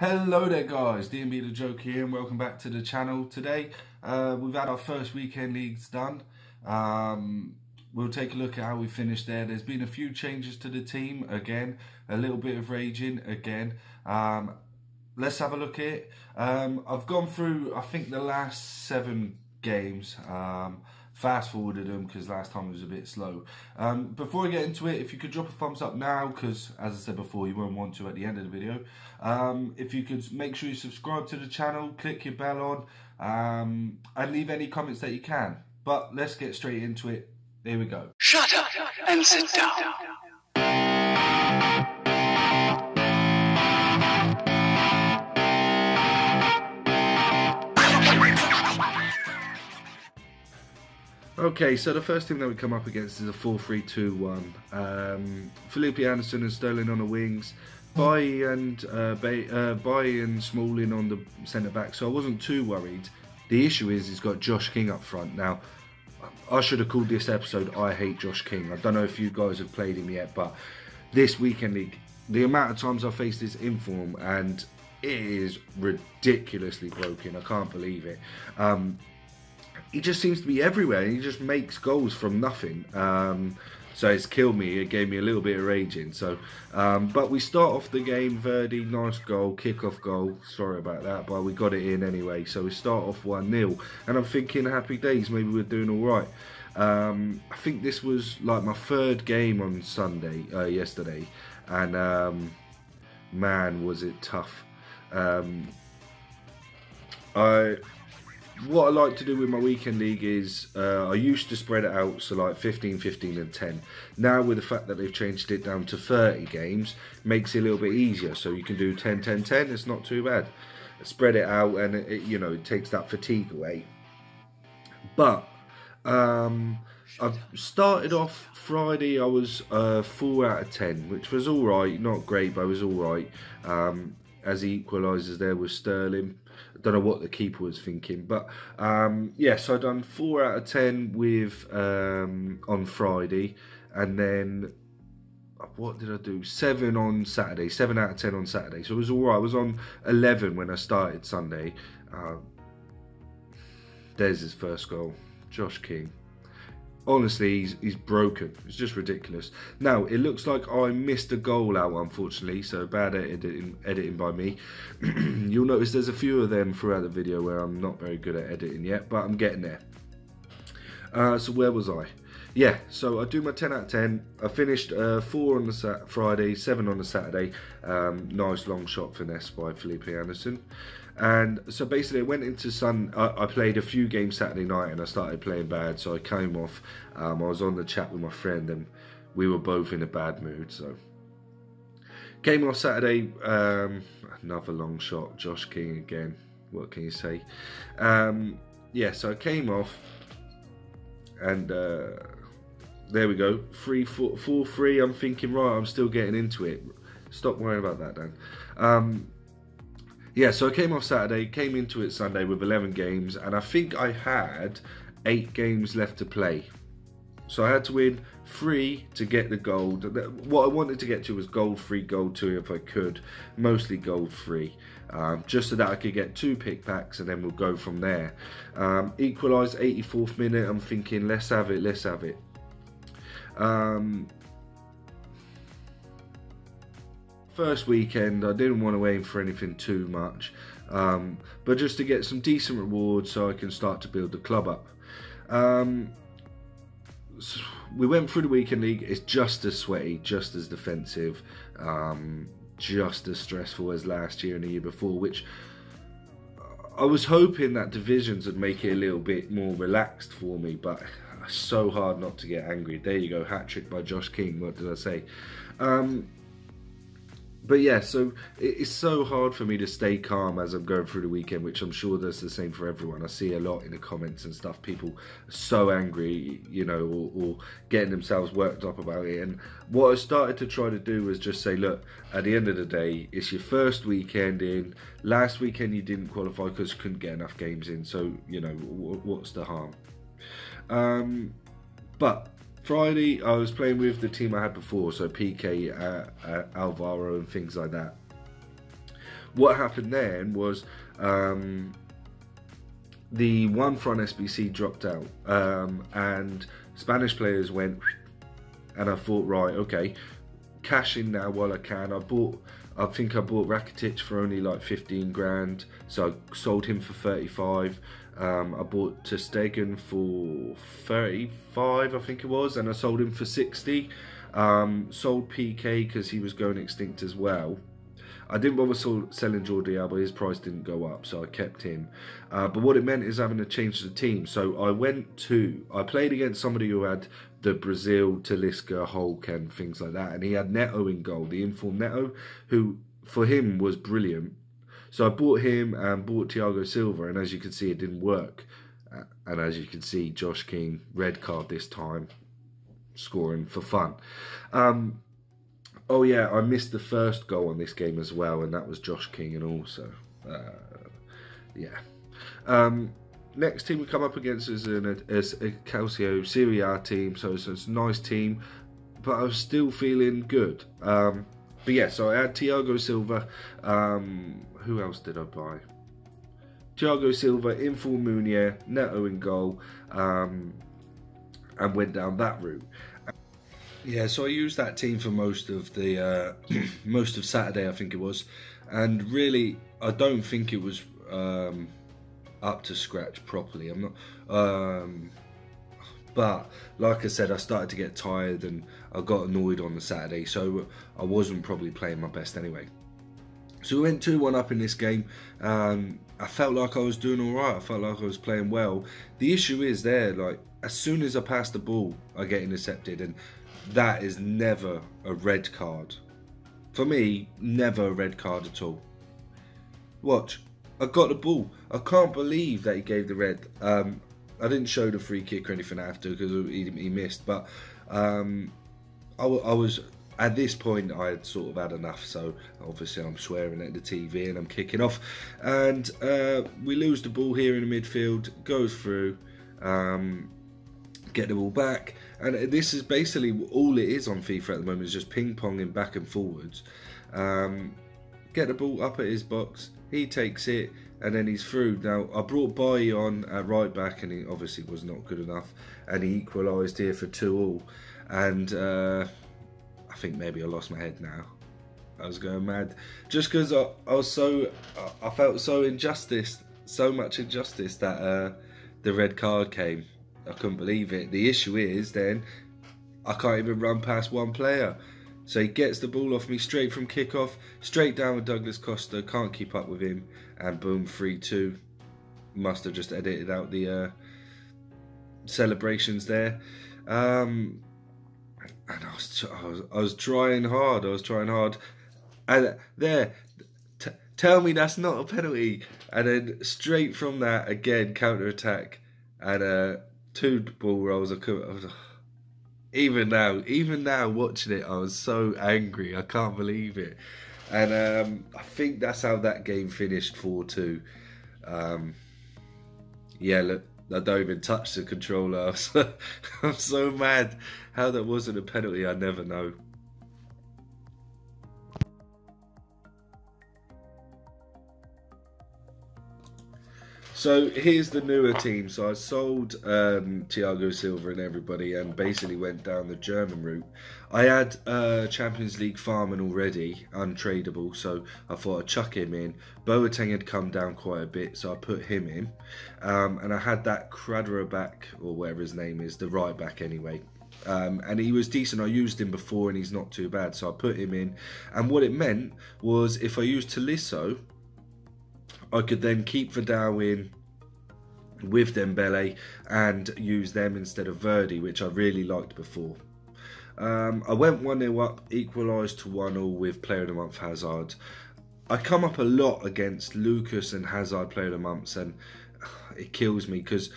Hello there guys, D&B the Joke here and welcome back to the channel. Today we've had our first weekend leagues done. We'll take a look at how we finished there. There's been a few changes to the team again, a little bit of raging again. Let's have a look at it. I've gone through I think the last 7 games. Fast forwarded them because last time it was a bit slow. Before I get into it, if you could drop a thumbs up now, because as I said before, you won't want to at the end of the video. If you could make sure you subscribe to the channel, click your bell on, and leave any comments that you can. But let's get straight into it. Here we go. Shut up and sit down. Okay, so the first thing that we come up against is a 4-3-2-1. Felipe Anderson and Sterling on the wings, Bailly and Smalling on the centre back. So I wasn't too worried. The issue is he's got Josh King up front. Now, I should have called this episode "I Hate Josh King." I don't know if you guys have played him yet, but this weekend league, the amount of times I faced this in form, and it is ridiculously broken. I can't believe it. He just seems to be everywhere. He just makes goals from nothing. So it's killed me. It gave me a little bit of raging. So, but we start off the game. Verdi, nice goal, kick-off goal. Sorry about that, but we got it in anyway. So we start off 1-0, and I'm thinking, happy days. Maybe we're doing all right. I think this was like my 3rd game on yesterday, and man, was it tough. What I like to do with my weekend league is I used to spread it out, so like 15, 15 and 10. Now with the fact that they've changed it down to 30 games, makes it a little bit easier. So you can do 10, 10, 10, it's not too bad. Spread it out and it takes that fatigue away. But I've started off Friday, I was 4 out of 10, which was alright, not great, but it was alright. As the equalisers there was Sterling. I don't know what the keeper was thinking, but yeah, so I've done 4 out of 10 with on Friday, and then what did I do? 7 on Saturday, 7 out of 10 on Saturday. So it was alright. I was on 11 when I started Sunday. There's his first goal, Josh King. Honestly, he's broken. It's just ridiculous. Now, it looks like I missed a goal out, unfortunately, so bad editing by me. You'll notice there's a few of them throughout the video where I'm not very good at editing yet, but I'm getting there. So where was I? Yeah, so I do my 10 out of 10. I finished 4 on the Friday, 7 on the Saturday. Nice long shot finesse by Felipe Anderson. And so basically I went into I played a few games Saturday night and I started playing bad, so I came off. I was on the chat with my friend and we were both in a bad mood, so came off Saturday. Another long shot, Josh King again, what can you say. Yeah, so I came off and there we go, 4-3. I'm thinking, right, I'm still getting into it. Stop worrying about that, Dan. Yeah, so I came off Saturday, came into it Sunday with 11 games, and I think I had 8 games left to play. So I had to win 3 to get the gold. What I wanted to get to was gold 3, gold 2 if I could, mostly gold 3. Just so that I could get 2 pick packs and then we'll go from there. Equalised 84th minute, I'm thinking, let's have it, let's have it. First weekend, I didn't want to aim for anything too much, but just to get some decent rewards so I can start to build the club up. So we went through the weekend league. It's just as sweaty, just as defensive, just as stressful as last year and the year before, which I was hoping that divisions would make it a little bit more relaxed for me, but it's so hard not to get angry. There you go, hat-trick by Josh King, what did I say? But yeah, so it's so hard for me to stay calm as I'm going through the weekend, which I'm sure that's the same for everyone. I see a lot in the comments and stuff, people are so angry, or getting themselves worked up about it. And what I started to try to do was just say, look, at the end of the day, it's your first weekend in. Last weekend you didn't qualify because you couldn't get enough games in, so, what's the harm? But Friday, I was playing with the team I had before, so PK, Alvaro and things like that. What happened then was the one front SBC dropped out, and Spanish players went, and I thought, right, okay, cash in now while I can. I think I bought Rakitic for only like 15 grand, so I sold him for 35. I bought ter Stegen for 35, I think it was, and I sold him for 60. Sold PK because he was going extinct as well. I didn't bother selling Jordi Alba, his price didn't go up, so I kept him. But what it meant is having to change the team. So I played against somebody who had the Brazil, Talisca, Hulk and things like that. And he had Neto in goal, the informed Neto, who for him was brilliant. So I bought him and bought Thiago Silva, and as you can see, it didn't work. And as you can see, Josh King, red card this time, scoring for fun. Oh yeah, I missed the first goal on this game as well, and that was Josh King and also, yeah. Next team we come up against is a Calcio Serie A team, so it's a nice team, but I was still feeling good. But yeah, so I had Thiago Silva. Who else did I buy? Thiago Silva, Info Munier, Neto in goal, and went down that route. Yeah, so I used that team for most of the most of Saturday, I think it was, and really, I don't think it was up to scratch properly. I'm not, but like I said, I started to get tired and I got annoyed on the Saturday, so I wasn't probably playing my best anyway. So we went 2-1 up in this game. I felt like I was doing all right. I felt like I was playing well. The issue is there, like as soon as I pass the ball, I get intercepted, and that is never a red card. For me, never a red card at all. Watch, I got the ball. I can't believe that he gave the red. I didn't show the free kick or anything after because he missed, but I was, at this point, I had sort of had enough, so obviously I'm swearing at the TV and I'm kicking off. And we lose the ball here in the midfield, goes through, get the ball back. And this is basically all it is on FIFA at the moment, is just ping-ponging back and forwards. Get the ball up at his box, he takes it, and then he's through. Now, I brought Bailly on at right back, and he obviously was not good enough, and he equalised here for 2-2. And I think maybe I lost my head now. I was going mad. Just because I felt so much injustice that the red card came. I couldn't believe it. The issue is then I can't even run past one player. So he gets the ball off me straight from kickoff, straight down with Douglas Costa, can't keep up with him, and boom, 3-2. Must have just edited out the celebrations there. And I was trying hard. And there, tell me that's not a penalty. And then straight from that, again, counter-attack. And 2 ball rolls. Even now watching it, I was so angry. I can't believe it. And I think that's how that game finished, 4-2. Yeah, look, I don't even touch the controller. I'm so mad. How that wasn't a penalty, I never know. So here's the newer team. So I sold Thiago Silva and everybody, and basically went down the German route. I had Champions League Farman already, untradeable, so I thought I'd chuck him in. Boateng had come down quite a bit, so I put him in. And I had that Cradra back, or whatever his name is, the right back anyway. And he was decent. I used him before and he's not too bad, so I put him in. And what it meant was if I used Tolisso, I could then keep Vidal in with Dembele and use them instead of Verdi, which I really liked before. I went 1-0 up, equalised to 1-1 with Player of the Month Hazard. I come up a lot against Lucas and Hazard Player of the Months, and it kills me because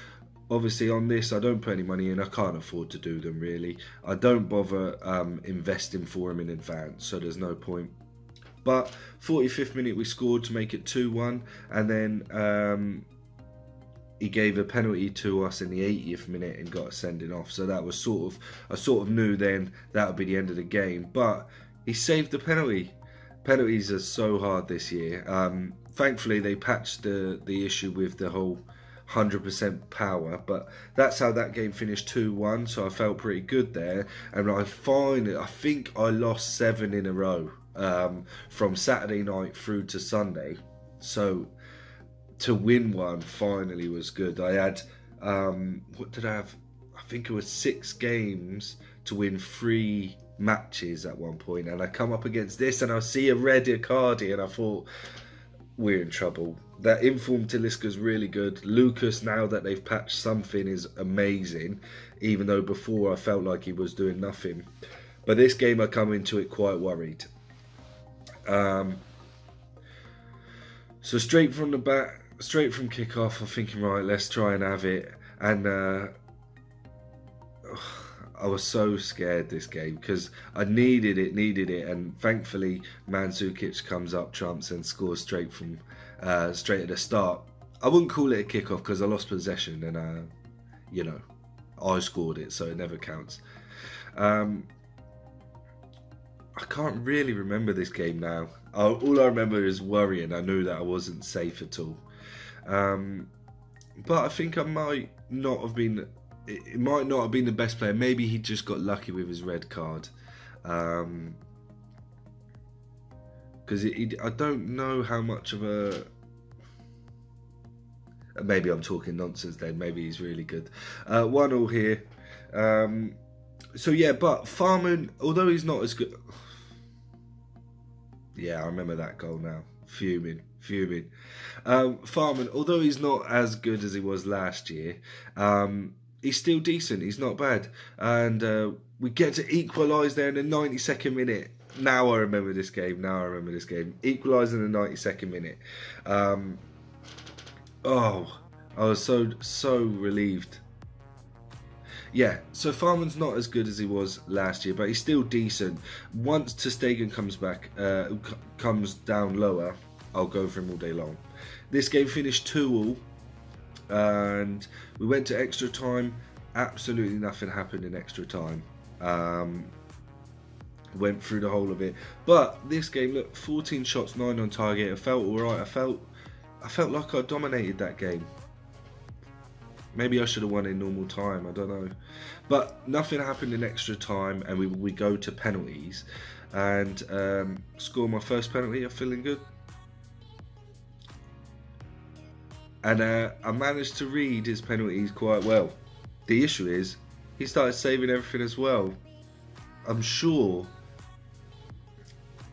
obviously on this I don't put any money in. I can't afford to do them really. I don't bother investing for them in advance, so there's no point. But 45th minute we scored to make it 2-1, and then he gave a penalty to us in the 80th minute and got a sending off. So that was I sort of knew then that would be the end of the game. But he saved the penalty, Penalties are so hard this year. Thankfully, they patched the issue with the whole 100% power, but that's how that game finished 2-1, so I felt pretty good there. And I think I lost 7 in a row from Saturday night through to Sunday. So to win one finally was good. I had, what did I have? I think it was 6 games to win 3 matches at one point, and I come up against this and I see a red Icardi and I thought, we're in trouble. That informed Talisca's really good. Lucas, now that they've patched something, is amazing, even though before I felt like he was doing nothing. But this game I come into it quite worried. So straight from the bat, straight from kickoff, I'm thinking, right, let's try and have it. And I was so scared this game because I needed it, and thankfully Mandzukic comes up trumps and scores straight at the start. I wouldn't call it a kickoff because I lost possession, and you know, I scored it, so it never counts. I can't really remember this game now. All I remember is worrying. I knew that I wasn't safe at all. But I think I might not have been. It might not have been the best player. Maybe he just got lucky with his red card. Because I don't know how much of a... Maybe I'm talking nonsense then. Maybe he's really good. 1-1 here. So yeah, but Farman, although he's not as good... Yeah, I remember that goal now. Fuming. Farman, although he's not as good as he was last year, he's still decent. He's not bad. And we get to equalise there in the 92nd minute. Now I remember this game. Equalise in the 92nd minute. Oh, I was so relieved. Yeah, so Farman's not as good as he was last year, but he's still decent. Once ter Stegen comes down lower, I'll go for him all day long. This game finished 2-2. And we went to extra time. Absolutely nothing happened in extra time. Went through the whole of it. But this game, look, 14 shots, 9 on target. I felt alright. I felt like I dominated that game. Maybe I should have won in normal time, I don't know. But nothing happened in extra time, and we go to penalties. And score my first penalty. I'm feeling good. And I managed to read his penalties quite well. The issue is, he started saving everything as well. I'm sure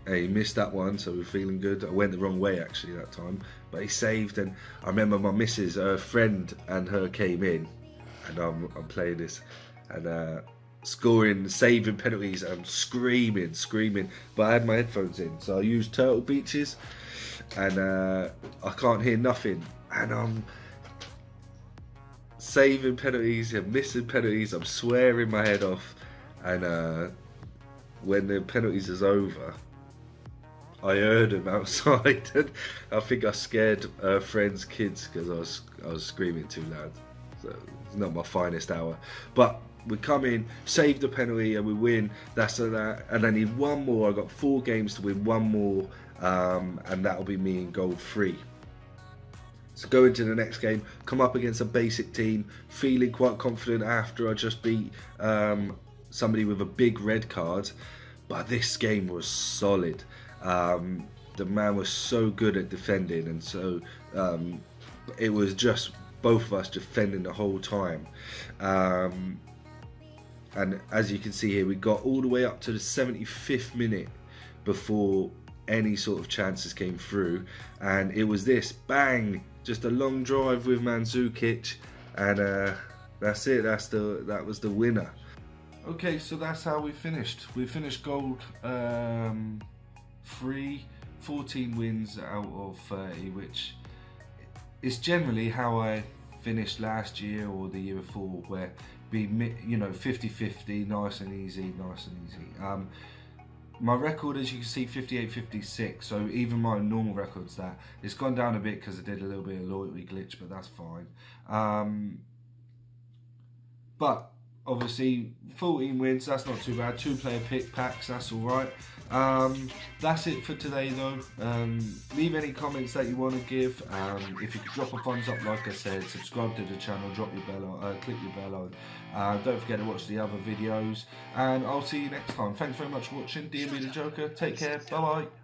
he missed that one, so we're feeling good. I went the wrong way actually that time, but he saved. And I remember my missus, her friend and her came in, and I'm playing this, and saving penalties, and I'm screaming. But I had my headphones in, so I used Turtle Beaches, and I can't hear nothing. And I'm saving penalties and missing penalties. I'm swearing my head off. And when the penalties is over, I heard him outside. And I think I scared friends' kids because I was screaming too loud. So it's not my finest hour. But we come in, save the penalty, and we win. That's that. And I need one more. I got 4 games to win, one more, and that'll be me in gold 3. So go into the next game, come up against a basic team, feeling quite confident after I just beat somebody with a big red card. But this game was solid. The man was so good at defending, and so it was just both of us defending the whole time. And as you can see here, we got all the way up to the 75th minute before any sort of chances came through, and it was this, bang, just a long drive with Mandzukic, and that's it. That was the winner. Okay, so that's how we finished. We finished gold 3, 14 wins out of 30, which is generally how I finished last year or the year before, where be 50-50, nice and easy. My record, as you can see, 58-56, so even my normal record's that. It's gone down a bit because I did a little bit of loyalty glitch, but that's fine. But obviously 14 wins, that's not too bad. 2-player pick packs, that's alright. That's it for today though. Leave any comments that you want to give. If you could drop a thumbs up, like I said, subscribe to the channel, drop your bell on, click your bell on. Don't forget to watch the other videos, and I'll see you next time. Thanks very much for watching. DMB the Joker, take care, bye bye.